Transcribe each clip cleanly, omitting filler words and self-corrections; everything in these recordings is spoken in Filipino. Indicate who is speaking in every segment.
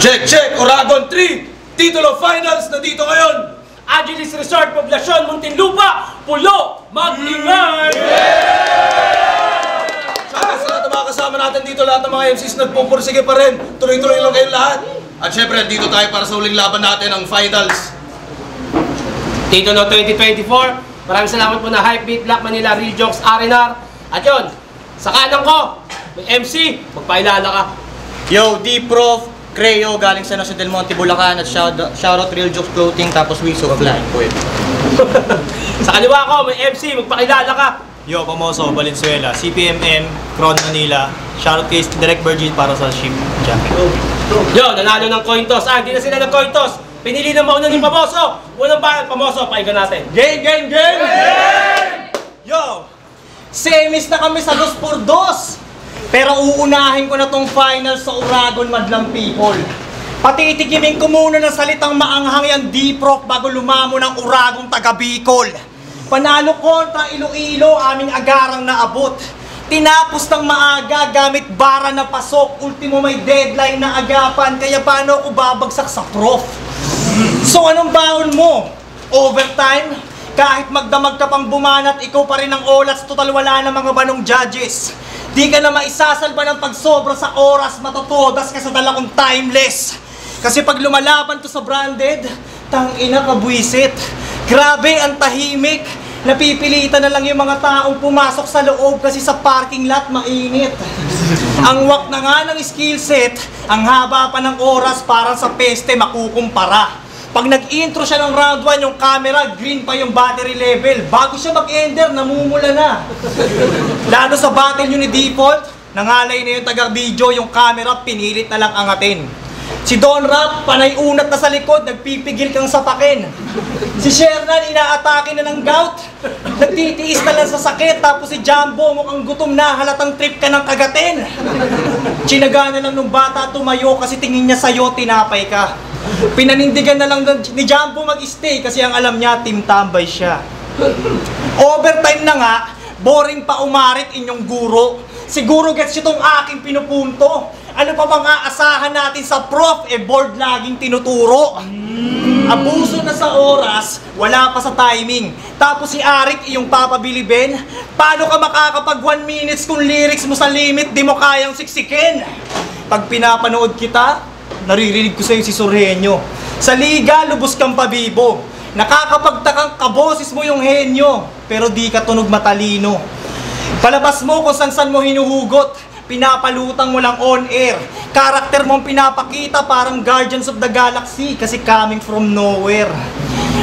Speaker 1: Check, check! Oragon 3! Titulo Finals na dito ngayon!
Speaker 2: Agilis Resort, Poblacion, Muntinlupa, Pulo, mag-ingay!
Speaker 1: Saka sa lahat ng mga kasama natin dito, lahat ng mga MCs nagpupursige pa rin. Tuloy-tuloy lang kayong lahat. At syempre, dito tayo para sa huling laban natin, ang Finals.
Speaker 2: Titulo 2024, maraming salamat po na Hypebeat, Black Manila, Real Jokes, R&R. At yun, sa kanan ko, may MC, magpailala ka.
Speaker 3: Yo, D-Prof, Creo, galing sa San Del Monte, Bulacan, at shoutout Real Jokes Clothing, tapos Wiso, Flying Poet.
Speaker 2: Sa kaliwa ko, may MC, magpakilala ka.
Speaker 4: Yo, Pamoso, Valenzuela, CPMM, Cron, Manila. Shoutout kay Direct Virgin para sa ship jacket.
Speaker 2: Yo, nanalo ng coin toss. Hindi na sila ng coin toss. Pinili ng mauna ni Pamoso. Unang bayan, Pamoso, paigan natin.
Speaker 3: Game! Yo, semis na kami sa 2x2. Pero uunahin ko na tong final sa Oragon, Madlang People. Patitikimin ko muna ng salitang maanghang yan, D-Prof, bago lumamo ng Oragong taga Bicol. Panalo kontra Iloilo, aming agarang naabot. Tinapos ng maaga gamit bara na pasok. Ultimo may deadline na agapan, kaya paano ako babagsak sa prof? So anong baon mo? Overtime? Kahit magdamag ka pang bumanat, ikaw pa rin ang olas, total wala na mga banong judges. Di ka na maisasalba ng pagsobra sa oras, matotodas ka sa dalakong timeless. Kasi pag lumalaban to sa branded, tangina ka buwisit. Grabe ang tahimik. Napipilitan na lang yung mga taong pumasok sa loob kasi sa parking lot mainit. Ang wak na nga ng skill set, ang haba pa ng oras parang sa peste makukumpara. Pag nag-intro siya ng round 1, yung camera, green pa yung battery level. Bago siya mag-ender, namumula na. Lalo sa battle yun ni Default, nangalay na yung taga-video, yung camera, pinilit na lang angatin. Si Don Rap, panay unat na sa likod, nagpipigil kang sapakin. Si Shernan, inaatake na ng gout. Nagtitiis na lang sa sakit, tapos si Jumbo, mukhang gutom na, halatang trip ka ng kagatin. Tsinaga na lang nung bata tumayo kasi tingin niya sa'yo, tinapay ka. Pinanindigan na lang ni Jumbo mag-stay kasi ang alam niya, team tambay siya. Overtime na nga, boring pa umarit inyong guro. Siguro gets itong aking pinupunto. Ano pa bang aasahan natin sa prof? Board laging tinuturo. Abuso na sa oras, wala pa sa timing. Tapos si Arik iyong papabilibin. Paano ka makakapag 1 minutes kung lyrics mo sa limit di mo kayang siksikin? Pag pinapanood kita, naririnig ko sa'yo si Sorhenyo. Sa liga, lubos kang pabibo. Nakakapagtakang kaboses mo yung henyo, pero di ka tunog matalino. Palabas mo kung san-san mo hinuhugot. Pinapalutang mo lang on air. Karakter mong pinapakita parang Guardians of the Galaxy kasi coming from nowhere.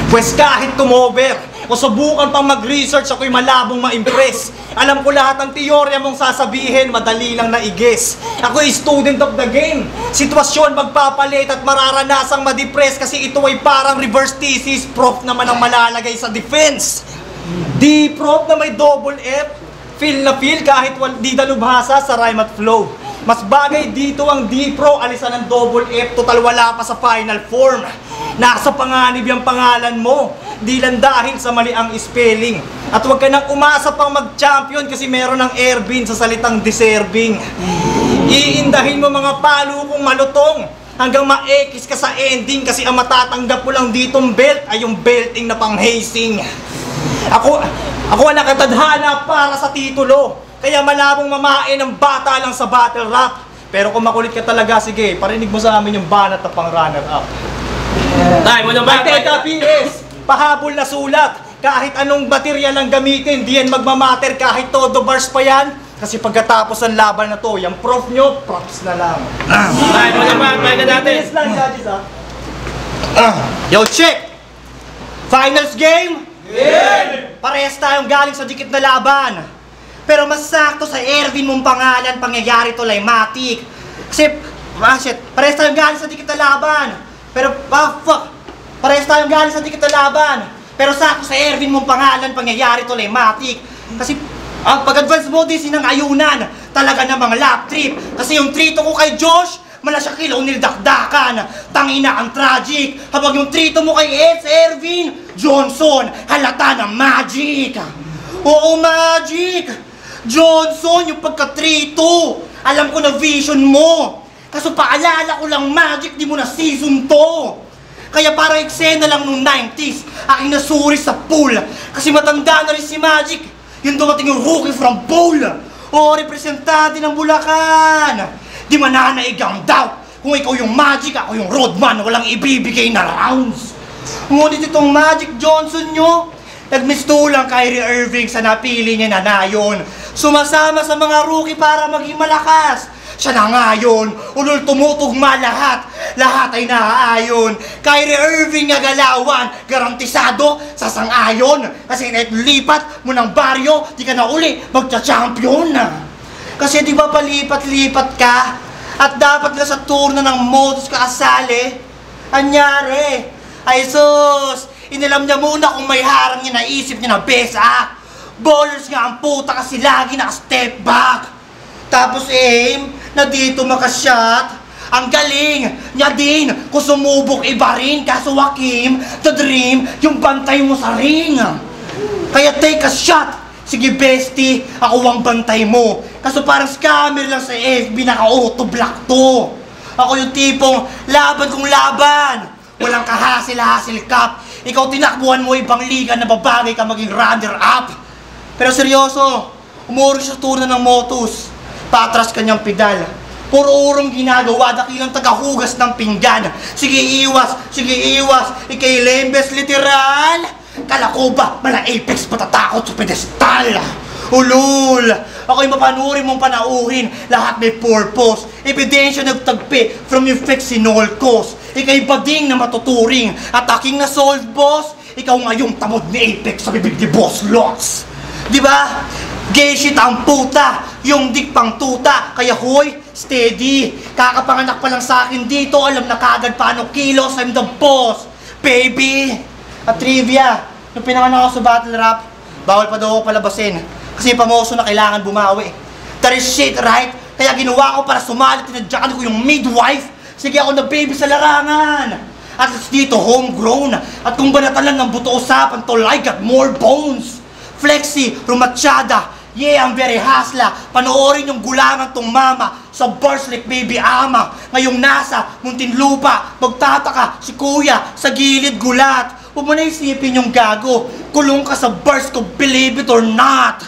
Speaker 3: Pwes kahit tumover o subukan pang mag-research, ako'y malabong ma-impress. Alam ko lahat ng teorya mong sasabihin, madali lang na-i-guess. Ako'y student of the game. Sitwasyon magpapalit at mararanasang ma-depress kasi ito ay parang reverse thesis. Prof naman ang malalagay sa defense. D-Prof na may double F. Feel na feel kahit di dalubhasa sa rhyme at flow. Mas bagay dito ang D-Pro, alisan ng double F, total wala pa sa final form. Nasa panganib yung pangalan mo, di lang dahil sa mali ang spelling. At huwag ka nang umasa pang mag-champion kasi meron ng airbin sa salitang deserving. Iindahin mo mga palo kung malutong hanggang ma-ekis ka sa ending kasi ang matatanggap mo lang ditong belt ay yung belting na pang-hazing. Ako ang nakatadhana para sa titulo, kaya malabong mamain ng bata lang sa battle rap. Pero kung makulit ka talaga, sige, parinig mo sa amin yung banat na pang runner up.
Speaker 2: Tayo mo naman.
Speaker 3: Teka, PS, pahabol na sulat. Kahit anong material ang gamitin, di yan magmamatter kahit todo bars pa yan. Kasi pagkatapos ng laban na to, yung prof nyo, props na lang.
Speaker 2: Tayo mo naman, paigan natin.
Speaker 3: Yes lang, judges, Yo, check! Finals game? Yeah! Parehas tayong galing sa dikit na laban. Pero mas sakto sa Ervin mong pangalan, pangyayari to Lymatic. Kasi, parehas tayong galing sa dikit na laban. Pero, parehas tayong galing sa dikit na laban. Pero sakto sa Ervin mong pangalan, pangyayari to Lymatic. Kasi, ang pag-advance mo din sinang ayunan. Talaga namang lap trip. Kasi yung trito ko kay Josh, malasakil o nildakdakan. Tangina ang tragic. Habang yung trito mo kay Ervin Johnson, halata ng magic. Oo, magic. Johnson, yung pagka-trito. Alam ko na vision mo. Kaso paalala ko lang, Magic, di mo na season to. Kaya parang eksena lang nung 90s, aking nasuri sa pool. Kasi matanda na rin si Magic. Yung dumating yung rookie from pool. O representante ng Bulacan. Di mananaig ang doubt. Kung ikaw yung Magic, ako yung roadman na walang ibibigay na rounds. Ngunit itong Magic Johnson nyo, nagmistulang Kyrie Irving sa napili niya na nayon. Sumasama sa mga rookie para maging malakas. Siya na ngayon, ulul tumutugma lahat. Lahat ay naaayon. Kyrie Irving nga galawan, garantisado sa sang-ayon. Kasi kahit lipat mo ng baryo, di ka na uli magcha-champion na. Kasi di ba palipat-lipat ka? At dapat na sa turno ng Motos ka asali? Anyari? Ay sus, inilam niya muna kung may harang niya, naisip niya na besa. Ballers nga ang puta kasi lagi naka-step back. Tapos aim, na dito makashot. Ang galing niya din kung sumubok iba rin. Kaso Hakim, the dream, yung bantay mo sa ring. Kaya take a shot. Sige bestie, ako ang bantay mo. Kaso parang scammer lang sa FB, naka-auto-block to. Ako yung tipong laban kong laban. Walang kahasil-hasil cup. Ikaw tinakbuhan mo ibang liga na babagay ka maging runner-up. Pero seryoso, umurong sa turno ng Motos. Patras kanyang pedal. Puro urong ginagawa, dakilang tagahugas ng pinggan. Sige iwas, ikay lembes literal. Kala ko ba, mala Apex patatakot sa pedestal. Ulul, ako'y mapanurin mong panauhin. Lahat may purpose. Ebidensya nagtagpi from yung fictional cause. Ika'y bading na matuturing. At aking na-solve, boss. Ikaw ngayong tamod ni Apex sa bibig ni Boss Lots. Diba? Gay shit ang puta, yung dik pang tuta. Kaya hoy, steady. Kakapanganak pa lang sa akin dito. Alam na kagad paano kilos. I'm the boss, baby. At trivia, nung pinanganak ako sa battle rap, bawal pa daw ako palabasin. Kasi pamoso na kailangan bumawi. That is shit, right? Kaya ginawa ko para sumalit. Tinadyakan ko yung midwife. Sige ako na baby sa larangan. At least dito, homegrown. At kung banatan lang ng buto usapan, tol, I got more bones. Flexi, rumatsyada. Yeah, I'm very hasla. Panoorin yung gulangan tong mama sa bars like baby ama. Ngayong nasa Muntinlupa, magtataka si kuya sa gilid gulat. Huwag mo na isipin yung gago. Kulong ka sa bars ko, believe it or not.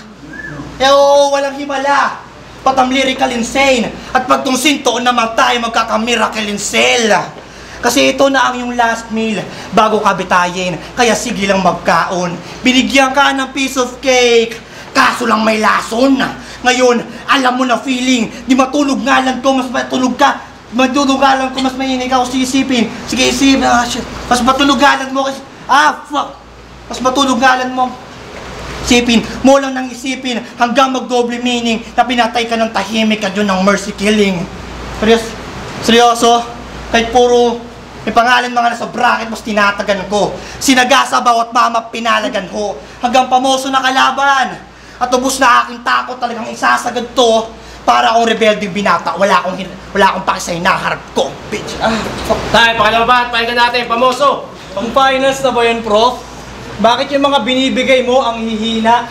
Speaker 3: Eh oo, walang himala. Patang lyrical insane. At pag tong sintoon naman tayo magkakamiracle in cell. Kasi ito na ang yung last meal bago ka bitayin. Kaya sige lang magkaon. Binigyan ka ng piece of cake. Kaso lang may lason. Ngayon, alam mo na feeling. Di matulog nga lang ko, mas matulog ka. Matulog nga lang ko, mas mainig ako sisipin. Sige, isipin. Ah, shit. Mas matulog nga lang mo kasi... Ah, fuck. Mas matulog nga lang mo. Isipin mo lang nang isipin hanggang mag-double meaning na pinatay ka ng tahimik ka dyan ng mercy killing. Seryoso? Kahit puro may pangalan mga nasa bracket mas tinatagan ko. Sinagasa bawat mama pinalagan ho. Hanggang pamoso na kalaban. At ubos na aking takot talagang isasagad to. Para akong rebelding binata. Wala akong pakisay na harap ko. Bitch. Ah, fuck.
Speaker 2: Tayo, pakalawa ba? Pakinggan natin, pamoso.
Speaker 3: Pang finals na ba yun, Prof? Bakit yung mga binibigay mo ang hihina?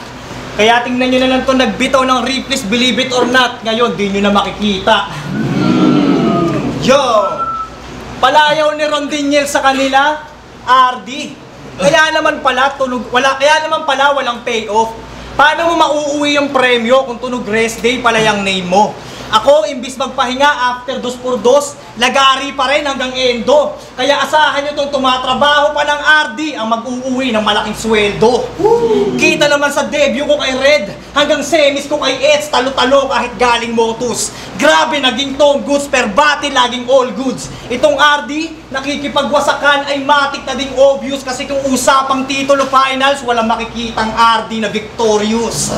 Speaker 3: Kaya tingnan nyo na lang to nagbitaw ng Ripley's Believe It or Not. Ngayon, di nyo na makikita. Yo! Palayaw ni Rondiniel sa kanila, RD. Kaya naman pala walang payoff. Paano mo mauuwi yung premyo kung tunog rest day pala yung name mo? Ako, imbis magpahinga after 2x2, lagari pa rin hanggang endo. Kaya asahan nyo itong tumatrabaho pa ng RD ang mag-uuwi ng malaking sweldo. Kita naman sa debut ko kay Red, hanggang semis ko kay Eds, talo-talo kahit galing Motus. Grabe, naging Tom Goods, per bati laging all goods. Itong RD, nakikipagwasakan ay matik na ding obvious kasi kung usapang titulo finals, walang makikitang RD na victorious.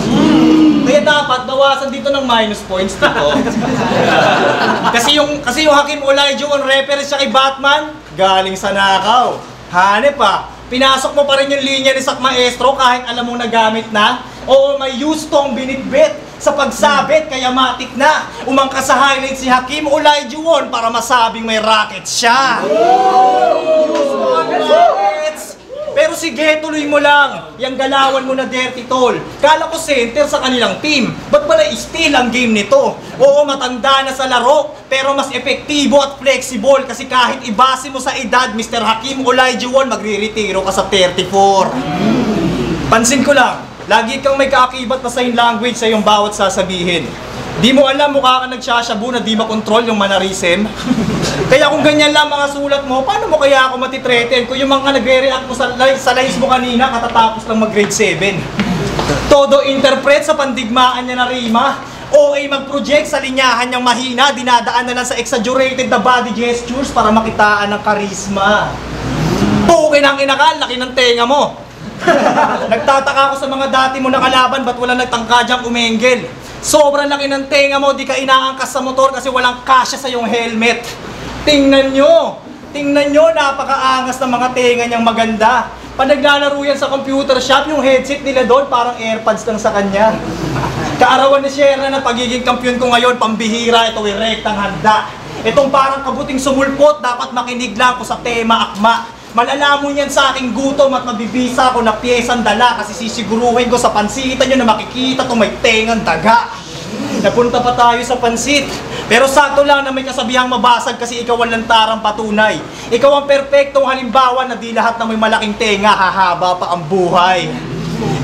Speaker 3: Kaya dapat bawasan dito ng minus points dito. kasi yung Hakim Olajuwon reference siya kay Batman, galing sa nakaw. Hanep pa. Pinasok mo pa rin yung linya ni Sak Maestro kahit alam mong nagamit na. Oo, may Houston binitbit sa pagsabit kaya matik na. Umangka sa highlight si Hakim Olajuwon para masabing may rocket siya. Houston Rockets! Pero sige, tuloy mo lang. Yang galawan mo na dirty tol. Kala ko center sa kanilang team. Ba't pala steal ang game nito? Oo, matanda na sa laro, pero mas epektibo at flexible kasi kahit ibase mo sa edad, Mr. Hakeem Olajuwon, magre-retiro ka sa 34. Pansin ko lang, lagi kang may kaakibat na sign language sa iyong bawat sasabihin. Di mo alam, mukha ka nagsashabu na di makontrol yung mannerism. Kaya kung ganyan lang mga sulat mo, paano mo kaya ako matitreaten? Kung yung mga nagre-react mo sa lives mo kanina, katatapos lang mag-grade 7. Todo interpret sa pandigmaan niya na rima. OA mag-project sa linyahan niyang mahina, dinadaan na lang sa exaggerated na body gestures para makitaan ng karisma. Pukin ang inakal, laki ng tenga mo. Nagtataka ako sa mga dati mo na kalaban, ba't wala nagtangkadyang umenggel? Sobrang laki ng tenga mo, di ka inaangkas sa motor kasi walang kasya sa iyong helmet. Tingnan nyo, napakaangas ng mga tenga niyang maganda. Pag naglalaro yan sa computer shop, yung headset nila doon parang AirPods lang sa kanya. Kaarawan ni Sierra na pagiging kampiyon ko ngayon, pambihira, ito ay rektang handa. Itong parang kabuting sumulpot, dapat makinig lang ko sa tema akma. Malalamon yan sa aking gutom at mabibisa ko na piyesang dala kasi sisiguruhin ko sa pansitan nyo na makikita itong may tengang daga. Napunta pa tayo sa pansit. Pero sakto lang na may kasabihang mabasag kasi ikaw ang lantarang patunay. Ikaw ang perpektong halimbawa na di lahat na may malaking tenga hahaba pa ang buhay.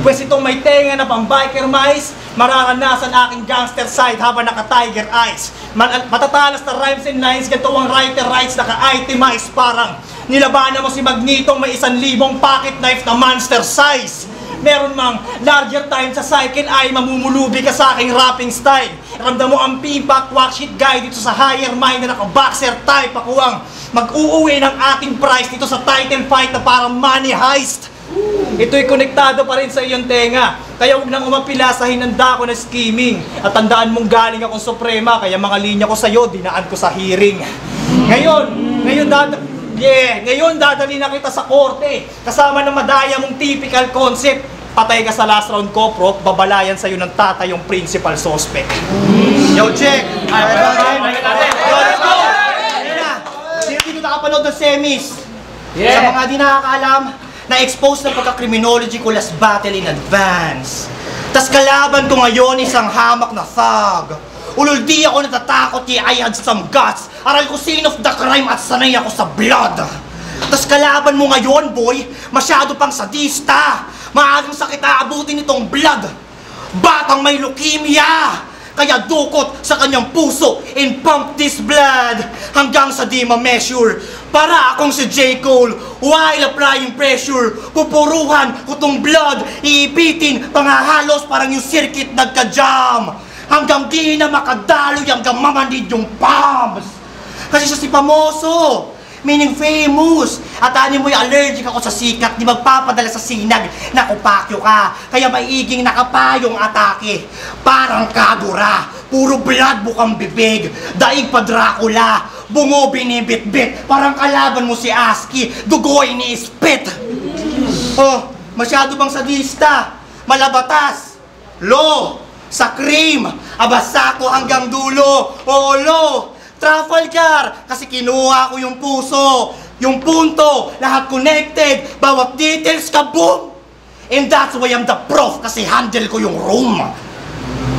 Speaker 3: Pwes itong may tenga na pang biker mice, mararanasan aking gangster side habang naka-tiger eyes. Matatalas na rhymes and lines, ganito ang writer rights naka-itemize parang nilabanan mo si Magnitong may 1,000 pocket knife na monster size. Meron mang larger time sa cycle ay mamumulubi ka sa aking rapping style. Ramdam mo ang pimpak, walk shit guy dito sa higher mind na naka-boxer type. Ako ang mag-uuwi ng ating price dito sa title fight na parang money heist. Ito'y konektado pa rin sa iyong tenga. Kaya huwag nang umapila sa hinanda ko na scheming. At tandaan mong galing akong suprema, kaya mga linya ko sa'yo, dinaan ko sa hearing. Ngayon dadali na kita sa korte. Kasama ng madaya mong typical concept. Patay ka sa last round ko, prof. Babalayan sa'yo ng tatay yung principal suspect. Yo, check! Sino dito nakapanood ng semis? Sa mga di nakakaalam, na-expose na pagka-criminology ko last battle in advance. Tas kalaban ko ngayon isang hamak na thug. Ulul di ako natatakot, I had some guts. Aral ko scene of the crime at sanay ako sa blood. Tas kalaban mo ngayon, boy, masyado pang sadista. Maagang sakit aabutin itong blood. Batang may leukemia. Kaya dukot sa kanyang puso and pump this blood hanggang sa di ma-measure. Para akong si J. Cole, while applying pressure, pupuruhan ko tong blood, iipitin, panghahalos parang yung circuit nagka-jam. Hanggang di na makadaloy, hanggang mamanid yung palms. Kasi siya si Pamoso, meaning famous. At ani mo'y allergic ako sa sikat, di magpapadala sa sinag, nakupakyo ka. Kaya maiging nakapayong atake. Parang Kagura, puro blood bukang bibig. Daig pa Dracula, bungo binibit-bit. Parang kalaban mo si Aski, dugo ini-spit. Oh, masyado bang sadista? Malabatas, law, sa cream, abasako hanggang dulo. Oo, lo, Trafalgar, kasi kinuha ko yung puso, yung punto, lahat connected, bawat details, kaboom! And that's why I'm the prof, kasi handle ko yung room.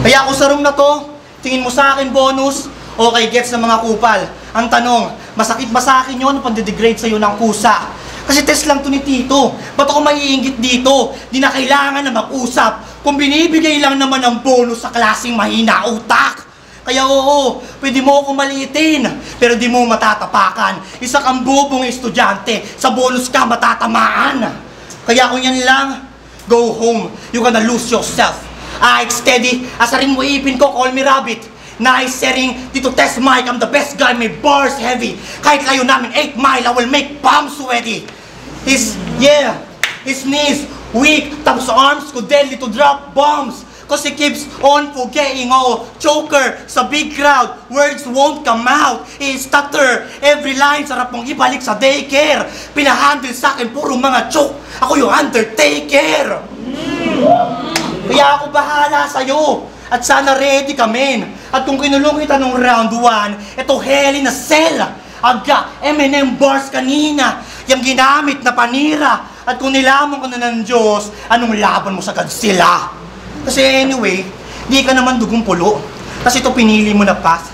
Speaker 3: Kaya ako sa room na to, tingin mo sa akin bonus, okay, gets na mga kupal. Ang tanong, masakit ba sa akin yun, pang-degrade sa'yo ng kusa? Kasi test lang to ni Tito, ba't ako maiinggit dito? Di na kailangan na mag-usap, kung binibigay lang naman ang bonus sa klaseng mahina utak. Kaya oo, pwede mo akong maliitin, pero di mo matatapakan. Isa kang bubong estudyante, sa bonus ka matatamaan. Kaya kung yan lang, go home, you gonna lose yourself. It's steady, asarin mo ipin ko, call me rabbit. Nice setting, dito test mic, I'm the best guy, may bars heavy. Kahit layo namin 8 mile, I will make palms sweaty. His knees weak, tapos arms ko deadly to drop bombs. Cause he keeps on forgetting, choker sa big crowd, words won't come out. He stutter, every line sarap mong ibalik sa daycare. Pinahandle sa akin, puro mga choke, ako yung Undertaker. Kaya ako bahala sa'yo, at sana ready ka men. At kung kinulong kita nung round 1, ito hell in a cell. Aga, M&M bars kanina, yung ginamit na panira. At kung nilamon ka na ng Diyos, anong laban mo sa Godzilla? Kasi anyway, di ka naman dugong pulo. Kasi ito pinili mo na path.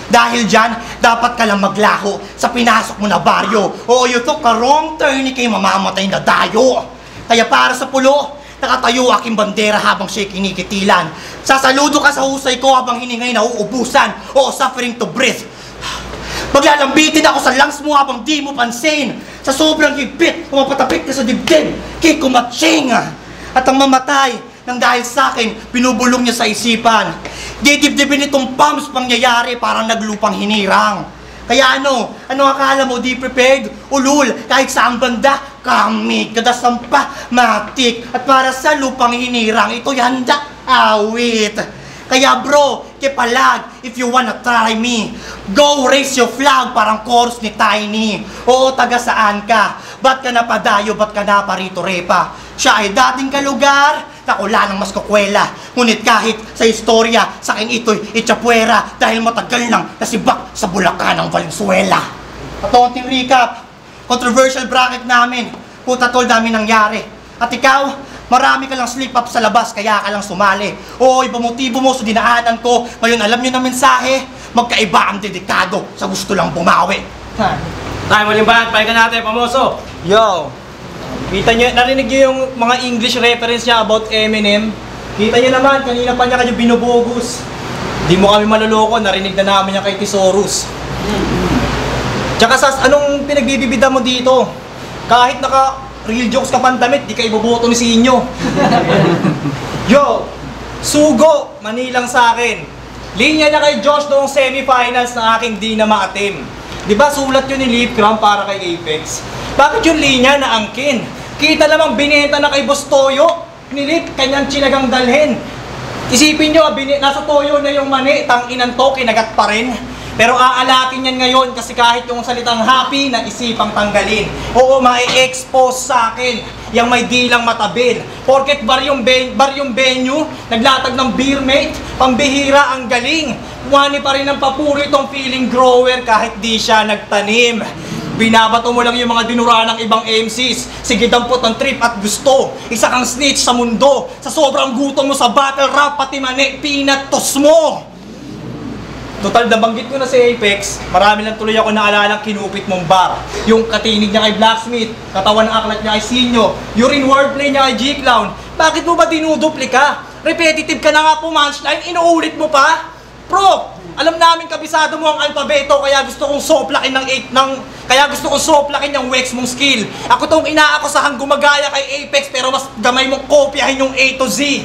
Speaker 3: Dahil dyan, dapat ka lang maglaho sa pinasok mo na baryo. O you took a wrong turn, ikay mamamatay na dayo. Kaya para sa pulo, nakatayo aking bandera habang siya'y kinikitilan. Sasaludo ka sa husay ko habang hiningay na uubusan o suffering to breathe. Maglalambitin ako sa lungs mo habang di mo pansin. Sa sobrang higpit, pumapatapik ka sa dibdib, kay kumatsing. At ang mamatay, nang dahil sa akin, binubulong niya sa isipan. Didibdibin itong pumps pangyayari parang naglupang hinirang. Kaya ano akala mo di prepared? Ulul, kahit saan banda, kami, kadasampa, matik. At para sa lupang hinirang, ito'y handa, awit. Kaya bro, kipalag, if you wanna try me, go raise your flag parang chorus ni Tiny. Oo, taga saan ka? Ba't ka napadayo, ba't ka naparito repa? Siya ay dating kalugar, nakula ng mas kukwela. Ngunit kahit sa istorya, sa akin ito'y itsapuera dahil matagal nang nasibak sa Bulacan ng Valenzuela. At konting recap, controversial bracket namin, puta tol dami nangyari. At ikaw, marami ka lang slip up sa labas kaya ka lang sumali. Oo, iba motibo mo sa dinaanan ko. Ngayon alam nyo na mensahe, magkaiba ang dedikado sa gusto lang bumawi.
Speaker 2: Tayo mo limbahan, pahinga natin, pamoso.
Speaker 3: Yo, kita nyo, narinig nyo yung mga English reference niya about Eminem? Kita nyo naman, kanina pa niya kayo binubogus. Di mo kami maluloko, narinig na namin niya kay Thesaurus. Tsaka anong pinagbibibida mo dito? Kahit real jokes ka pandamit, di ka iboboto ni Sinyo. Yo, Sugo, Manilang sa akin. Linya niya kay Josh noong semifinals na aking di na maatim. Di ba sulat yun ni Lipcram para kay Apex? Bakit yung linya na angkin? Kita namang binenta na kay Boss Toyo. Ni Lip, kanyang tsinagang dalhin. Isipin nyo, nasa Toyo na yung mani, tang-inan to, kinagat pa rin. Pero aalakin yan ngayon kasi kahit yung salitang happy, naisipang tanggalin. Oo, mai-expose sa akin yung may dilang matabil. Porket baryong venue, naglatag ng beer mate, pambihira ang galing. Wani pa rin ang papuri itong feeling grower kahit di siya nagtanim. Binabato mo lang yung mga dinura ng ibang MCs. Sige dampot ang trip at gusto. Isa kang snitch sa mundo. Sa sobrang gutom mo sa battle rap, pati mani, pinatos mo. Total, nabanggit ko na si Apex, marami lang tuloy ako naalalang kinupit mong bar. Yung katinig niya kay Blacksmith, katawan ng aklat niya kay Sinyo, urine wordplay niya kay G-Clown. Bakit mo ba dinuduplika? Repetitive ka na nga po punchline, inuulit mo pa? Bro, alam namin kabisado mo ang alpabeto, kaya gusto kong soplakin yung Wex mong skill. Ako tong inaakusahan gumagaya kay Apex, pero mas gamay mong kopyahin yung A to Z.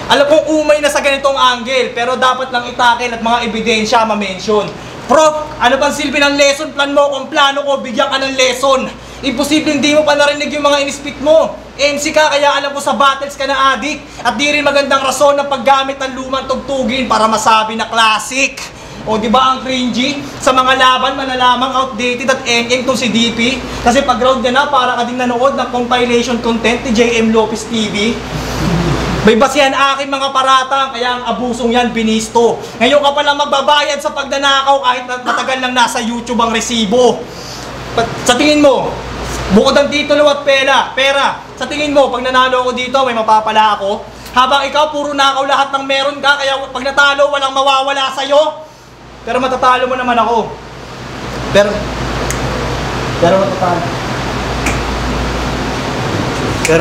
Speaker 3: Alam kong umay na sa ganitong angle, pero dapat lang itakin at mga ebidensya ma-mention. Prof, ano bang silbi ng lesson plan mo kung plano ko bigyan ka ng lesson? Imposible hindi mo pa narinig yung mga inispit mo. MC ka, kaya alam ko sa battles ka na addict. At di rin magandang rason ng paggamit ng lumang tugtugin para masabi na classic. O di ba ang cringy? Sa mga laban, malalamang outdated at eng-eng tong si DP. Kasi pag-round niya na, para ka din nanood ng compilation content ni JM Lopez TV. May basihan aking mga paratang, kaya ang abusong yan binisto. Ngayon ka palang magbabayad sa pagnanakaw kahit matagal lang nasa YouTube ang resibo. Sa tingin mo, bukod ang titulo at pera, sa tingin mo, pag nanalo ako dito, may mapapala ako? Habang ikaw, puro nakaw lahat ng meron ka, kaya pag natalo, walang mawawala sa'yo. Pero matatalo mo naman ako. Pero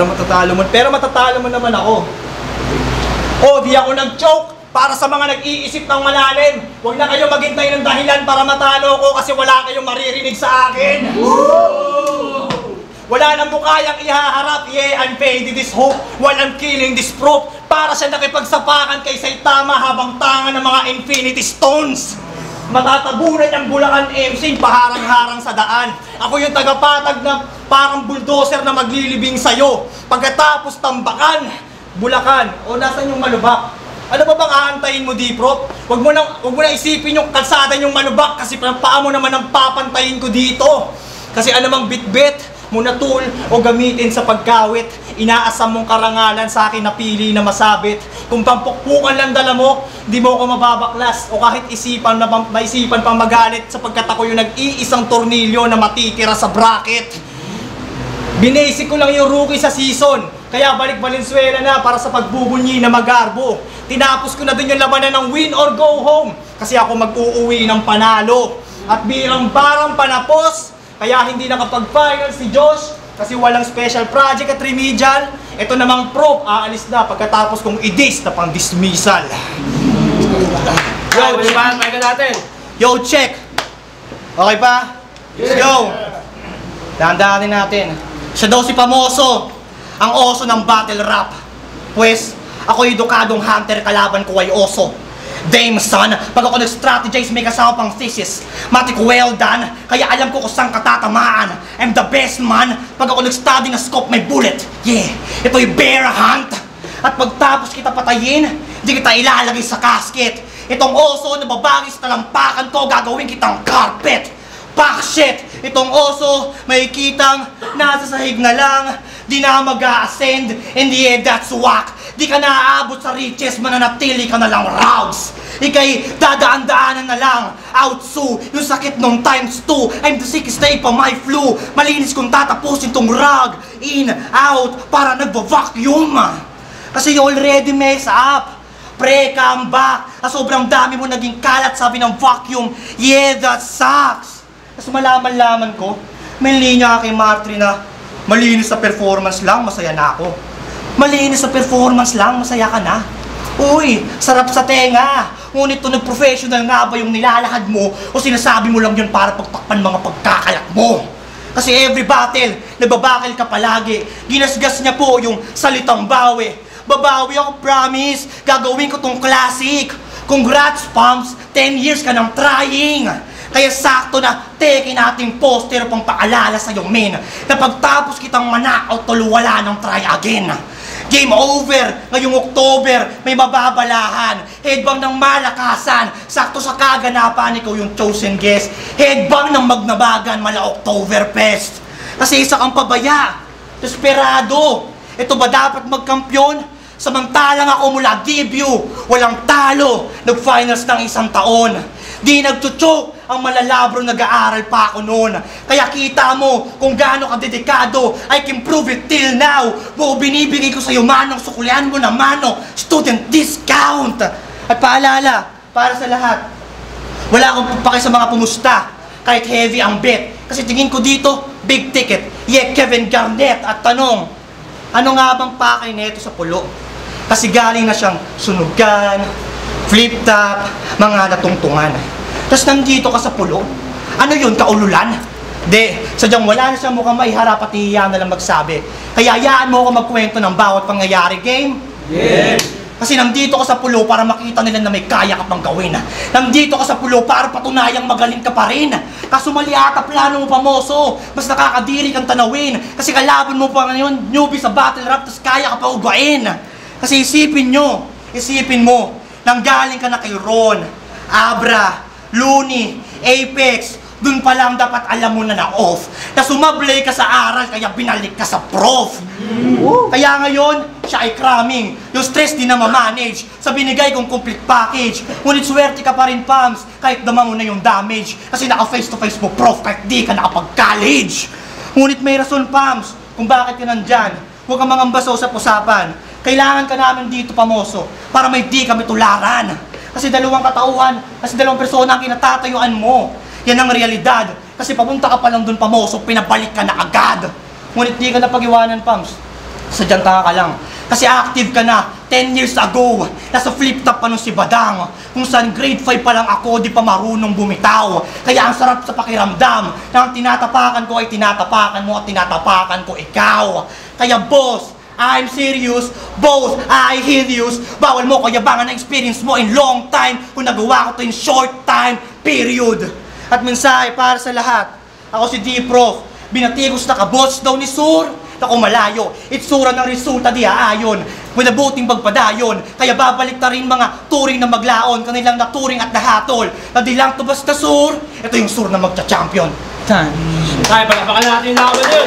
Speaker 3: matatalo mo naman ako. O, di ako nag-choke para sa mga nag-iisip ng malalim. Huwag na kayo maghintay ng dahilan para matalo ko kasi wala kayong maririnig sa akin. Woo! Wala nang mukayang ihaharap. Yeah, I'm paying this hope while I'm killing this proof. Para siya nakipagsapakan kay Saitama habang tanga ng mga Infinity Stones. Matatabunan ang Bulacan MC paharang-harang sa daan. Ako yung tagapatag na parang bulldozer na maglilibing sa'yo. Pagkatapos tambakan, Bulacan, o nasan yung malubak? Ano ba bang aantayin mo, D-Prop? Huwag mo na isipin yung kalsada yung malubak kasi paa mo naman ang papantayin ko dito. Kasi anumang bit-bit, muna tool o gamitin sa pagkawit. Inaasam mong karangalan sa akin napili na masabit. Kung pampukpukan lang dala mo, di mo ako mababaklas. O kahit maisipan pang magalit sapagkat ako yung nag-iisang tornilyo na matitira sa bracket. Binasic ko lang yung rookie sa season. Kaya balik Valenzuela na para sa pagbubunyi na Magarbo. Tinapos ko na din yung labanan ng win or go home. Kasi ako mag-uuwi ng panalo. At bilang barang panapos, kaya hindi nakapag-final si Josh. Kasi walang special project at remedial. Ito namang prop, aalis na pagkatapos kong i-dis na pang dismissal. Yo, check! Okay pa? Let's go! Dahan-dahanin natin. Siya daw si Pamoso, ang oso ng battle rap. Pwes, ako edukadong hunter, kalaban ko ay oso. Dame son, pag ako nag-strategize may kasama pang thesis. Matik well done, kaya alam ko kung saan katatamaan. I'm the best man, pag ako nag-study na scope may bullet. Yeah, ito'y bear hunt. At pagtapos kita patayin, di kita ilalagay sa casket. Itong oso na babagay sa talampakan ko, gagawin kitang carpet. Fuck shit! Itong oso, may kitang nasa sahig na lang. Di na mag-a-ascend, and yeah, that's whack. Di ka naaabot sa riches, mananatili ka na lang routes. Ika'y dadaan-daanan na lang. Outsu, yung sakit nung times 2. I'm the sickest day pa my flu. Malinis kung tatapusin tong rug. In, out, para nagva-vacuum. Kasi you already mess up. Pre, come back. Sobrang dami mo naging kalat, sabi ng vacuum. Yeah, that sucks. Kasi malaman-laman ko, may linya kay Martri na malinis sa performance lang, masaya na ako. Malinis sa performance lang, masaya ka na. Uy, sarap sa tenga. Ngunit to nag-professional nga ba yung nilalahad mo o sinasabi mo lang yun para pagtakpan mga pagkakalat mo? Kasi every battle, nagbabakil ka palagi. Ginasgas niya po yung salitang bawi. Babawi ako, promise. Gagawin ko tong classic. Congrats, Pumps. 10 years ka nang trying. Kaya sakto na teke nating poster pang paalala sa iyong men na pagtapos kitang manakaw tol wala nang try again. Game over! Ngayong October, may mababalahan. Headbang ng malakasan. Sakto sa kaganapan, ikaw yung chosen guest. Headbang ng magnabagan, mala Oktoberfest. Kasi isa kang pabaya. Desperado. Ito ba dapat magkampyon? Samantalang ako mula debut, walang talo, nag-finals ng 1 taon. Di nagtutsok, ang malalabro nag-aaral pa ako noon. Kaya kita mo kung gaano ka dedikado, I can prove it till now. Buo binibigay ko sa'yo manong, sukulian mo na mano, student discount. At paalala, para sa lahat, wala akong pake sa mga pumusta, kahit heavy ang bet. Kasi tingin ko dito, big ticket, yeah, Kevin Garnett. At tanong, ano nga bang pakay nito sa pulo? Kasi galing na siyang sunugan, flip-top, mga natungtungan. Tapos nandito ka sa pulo. Ano yun, kaululan? De, sadyang wala na siyang mukhang maiharap at hihiya na lang magsabi. Kaya hayaan mo ako magkwento ng bawat pangyayari, game? Yes! Kasi nandito ka sa pulo para makita nila na may kaya ka pang gawin. Nandito ka sa pulo para patunayang magaling ka pa rin. Kaso mali ata plano mo, Pamoso. Mas nakakadiri kang tanawin. Kasi kalaban mo pa ngayon, newbie sa battle rap, tapos kaya ka pa ugain. Kasi isipin mo, nanggaling ka na kay Ron, Abra, Looney, Apex, dun pa lang dapat alam mo na off. Na sumablay ka sa aral, kaya binalik ka sa prof. Kaya ngayon, siya ay cramming. Yung stress di na ma-manage sa binigay kong complete package. Ngunit swerte ka pa rin, Pams, kahit dama mo na yung damage. Kasi naka face to face mo, prof, kahit di ka nakapag-college. Ngunit may rason, Pams, kung bakit ka nandyan. Huwag kang mangambaso sa usapan. Kailangan ka namin dito, Pamoso, para may di kami tularan. Kasi dalawang katauhan, kasi dalawang persona ang kinatatayuan mo. Yan ang realidad. Kasi papunta ka pa lang dun, Pamoso, pinabalik ka na agad. Ngunit di ka na pag-iwanan, Pams. Sadyang taka ka lang. Kasi active ka na 10 years ago. Nasa flip-top pa nung si Badang. Kung saan grade 5 pa lang ako, di pa marunong bumitaw. Kaya ang sarap sa pakiramdam na ang tinatapakan ko ay tinatapakan mo at tinatapakan ko ikaw. Kaya boss, I'm serious, both I hear you. Bawal mo ko yabangan na experience mo in long time kung nagawa ko to in short time period. At mensahe para sa lahat, ako si D-Prof, binatigos na kabots daw ni Sur. Naku malayo, itsura ng resulta di aayon. Manabuting magpadayon, kaya babalik na rin mga turing na maglaon, kanilang naturing at nahatol. Na di lang to basta Sur, ito yung Sur na magcha-champion.
Speaker 2: Ay, palapakan natin yung laban yun.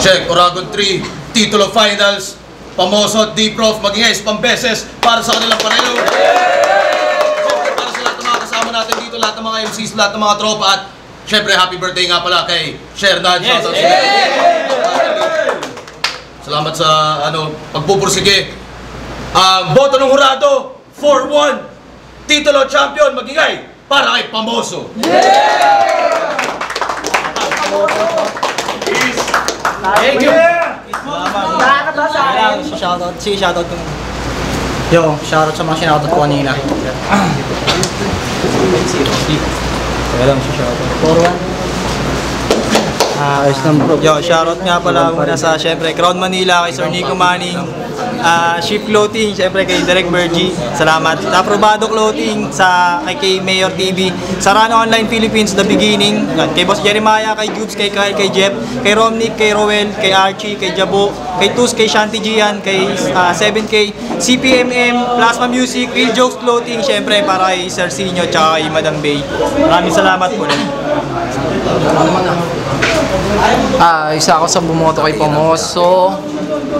Speaker 1: Check, Oragon 3, Titulo Finals, Pamoso at D-Prof, maging ace pang beses para sa kanilang pareho. Siyempre, para sa lahat ng mga kasama natin dito, lahat ng mga MCs, lahat ng mga tropa, at siyempre, happy birthday nga pala kay Shernan.
Speaker 2: Yes.
Speaker 1: Shoutout sa Salamat sa pagpupursige. Boto ng hurado, 4-1. Titulo champion magingay para kay Pamoso.
Speaker 2: Thank you.
Speaker 3: Shoutout ko. Yo, shoutout sa mga sinoutout ko kanina.
Speaker 4: Yo, shoutout nga pala muna sa syempre Crown Manila, kay Sir Nico Manning, Ship Clothing, syempre kay Derek Bergie, salamat. Aprobado Clothing kay Mayor TV, Sarano Online Philippines, The Beginning, kay Boss Jeremiah, kay Jubes, kay Kyle, kay Jeff, kay Romnick, kay Rowel, kay Archie, kay Jabo, kay Tus, kay Shanti Gian, kay 7K, CPMM, Plasma Music, Real Jokes Clothing, syempre para kay Sir Sinyo, tsaka kay Madam Bay. Maraming salamat po ulit.
Speaker 5: Isa ako sa bumoto kay Pamoso.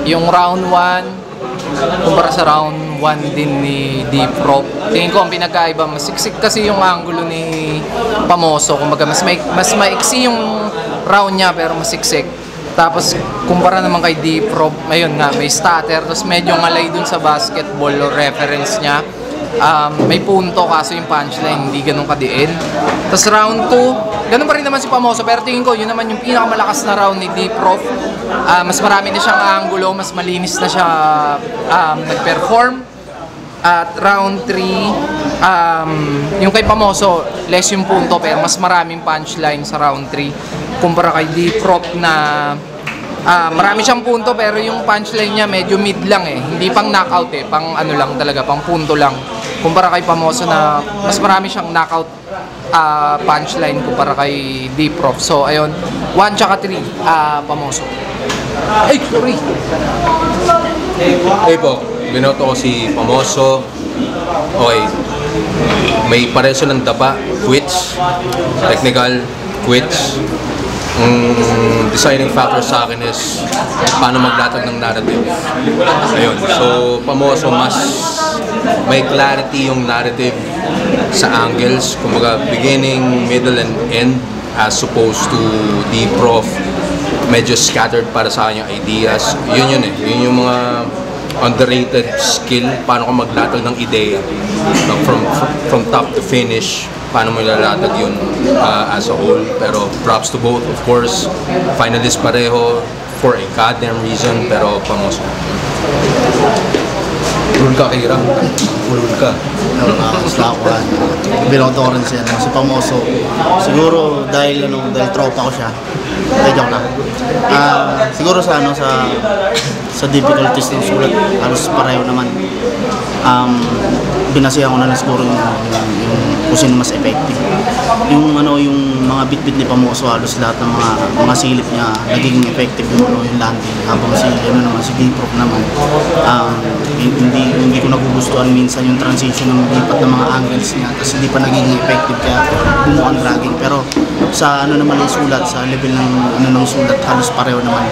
Speaker 5: Yung round 1 kumpara sa round 1 din ni D-Prop. Tingin ko ang pinagkaiba, masiksik kasi yung angulo ni Pamoso. Kumbaga mas maiksi yung round niya pero masiksik. Tapos kumpara naman kay D-Prop, ayun nga, may stutter. Tapos medyo ngalay dun sa basketball o reference niya. May punto kaso yung punchline hindi ganun kadiin. Tapos round 2, ganun pa rin naman si Pamoso, pero tingin ko yun naman yung pinakamalakas na round ni D-Prof. Mas marami na siyang angulo, mas malinis na siya nag-perform. At round 3, yung kay Pamoso, less yung punto pero mas maraming punchline sa round 3 kumpara kay D-Prof na marami siyang punto pero yung punchline niya medyo mid lang hindi pang knockout pang ano lang talaga, pang punto lang kumpara kay Pamoso na mas marami siyang knockout punchline kumpara kay D-Prof. So ayun, 1 tsaka 3 Pamoso. Ay, sorry.
Speaker 6: Hey po, binoto ko si Pamoso. Okay, may pareso ng daba, quits, technical, quits. Deciding factor sa akin is paano maglatag ng narrative. Ayun. So, Pamoso mas may clarity yung narrative sa angles. Kumbaga, beginning, middle, and end as opposed to the prof. Medyo scattered para sa kanyang ideas. Yun Yun yung mga underrated skill. Paano ka maglatag ng ideya. From top to finish. Paano mo ilalatag yun as a whole. Pero props to both, of course. Finalists pareho for a goddamn reason. Pero Pamoso.
Speaker 1: Ulul ka, Kira. Ulul ka.
Speaker 7: Basta ako binoto ko rin siya si Pamoso. Siguro dahil tropa ko siya. Joke lang. Siguro sa difficulties ng sulat, halos pareho naman. Binasihan ko na lang siguro yung kung sino mas effective. Yung mga bit-bit ni Pamoso, halos lahat ng mga silip niya nagiging effective yung landing. Habang si D-Prop naman, hindi ko nagugustuhan minsan yung transition ng lipat ng mga angles niya, tapos hindi pa nagiging effective kaya bumukhang dragging. Pero sa naman yung sulat, sa level ng sulat, halos pareho naman.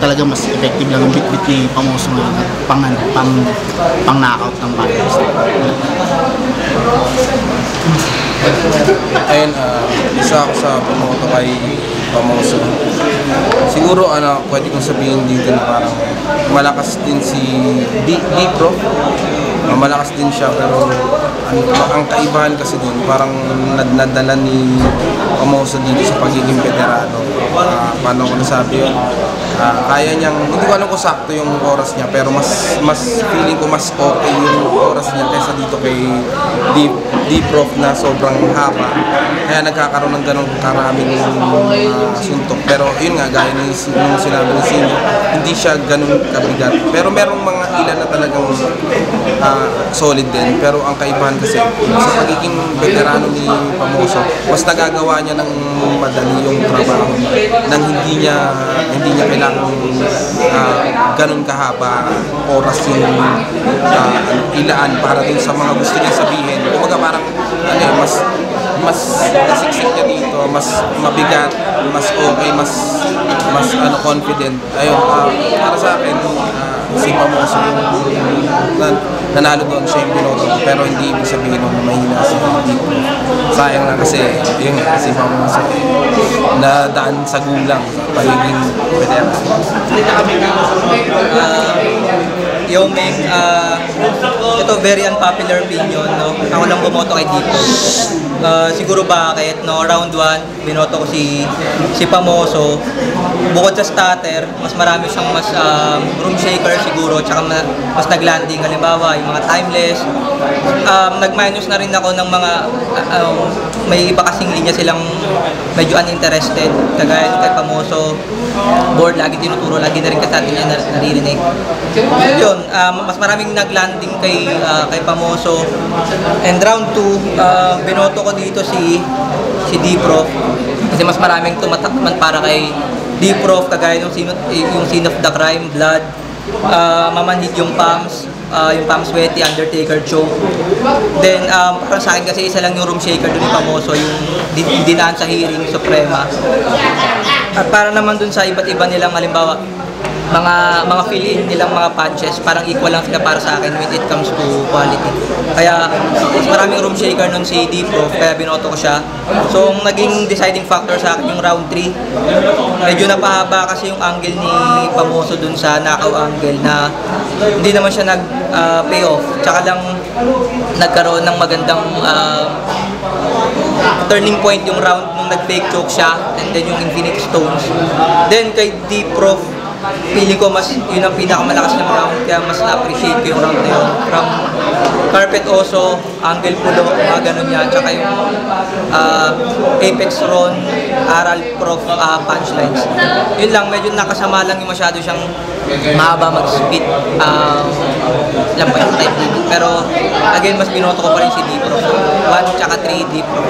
Speaker 7: Talaga mas effective lang yung bit-bit ni Pamoso ngayon at pang knockout ng battles.
Speaker 8: Ayun, isa ako sa pumoto kay Pamoso. Siguro pwede kong sabihin dito na parang malakas din si D-Prof. Malakas din siya pero ang kaibahan kasi din parang nadala ni Pamoso dito sa pagiging veterano. Paano ko nasabi yun? Kaya niyang, hindi ko alam kung sakto yung oras niya pero mas feeling ko mas okay yung oras niya kaysa dito kay D-Prof na sobrang haba. Kaya nagkakaroon ng ganong karaming suntok. Pero yun nga, gaya ng sinabi ni Sinyo, hindi siya ganun kabigat. Pero merong mga ilan na talagang solid din. Pero ang kaibahan kasi sa pagiging veterano ni Pamoso, mas nagagawa niya ng madali yung trabaho nang hindi niya kailangan ganun kahaba oras yung ilaan para dun sa mga gusto niya sabihin. Kumbaga parang mas nasiksik niya dito, mas mabigat, mas okay, mas confident. Ayun, para sa akin si Pamoso nanalo doon siya yung binoto ko. Pero hindi ibig sabihin nun na mahina si Deep Prof. Sayang lang kasi, yun nga, kasi Pamoso nadaan sa gulang sa pagiging veteran.
Speaker 4: Yo, Meng, ito very unpopular opinion, no? Ako lang bumoto kay Deep Prof. Siguro bakit, no? Round 1, binoto ko si Pamoso. Bukod sa starter, mas marami siyang mas room shaker siguro, tsaka mas naglanding. Halimbawa, yung mga timeless. Nag-minus na rin ako ng mga, may iba kasing linya silang medyo uninterested. Kagaya kay Pamoso, board, lagi tinuturo, lagi na rin kasi atin yan naririnig. Yun, mas maraming naglanding kay Pamoso. And round 2, binoto ko dito si Deep Prof. Kasi mas maraming tumatakman para kay Deep Prof, kagaya yung Scene of the Crime, Blood, mamanhid yung Pams Sweaty, Undertaker, Choke. Then, para sa akin kasi isa lang yung room shaker doon ni Pamoso, yung dinaan sa hearing, Suprema. At para naman dun sa iba't iba nilang, halimbawa, mga fill-in nilang mga punches, parang equal lang sila para sa akin when it comes to quality. Kaya mas maraming room shaker nun si Deep Prof, kaya binoto ko siya. So ang naging deciding factor sa akin yung round 3, medyo napahaba kasi yung angle ni Pamoso dun sa knockout angle na hindi naman siya nag-payoff. Tsaka lang nagkaroon ng magandang turning point yung round nung nag-fake choke siya, and then yung Infinite Stones. Then kay Deep Prof, feeling ko mas yun ang pinakamalakas na round, kaya mas na-appreciate ko yung round na yun. From carpet also, angle pulo, mga ganun yan, tsaka yung Apex Ron, Aral Prof punchlines. Yun lang, medyo nakasama lang yung masyado siyang mahaba mag-spit. Alam mo yung type dito. Pero again, mas binoto ko pa rin si Deep Prof. 1 tsaka 3 Deep Prof.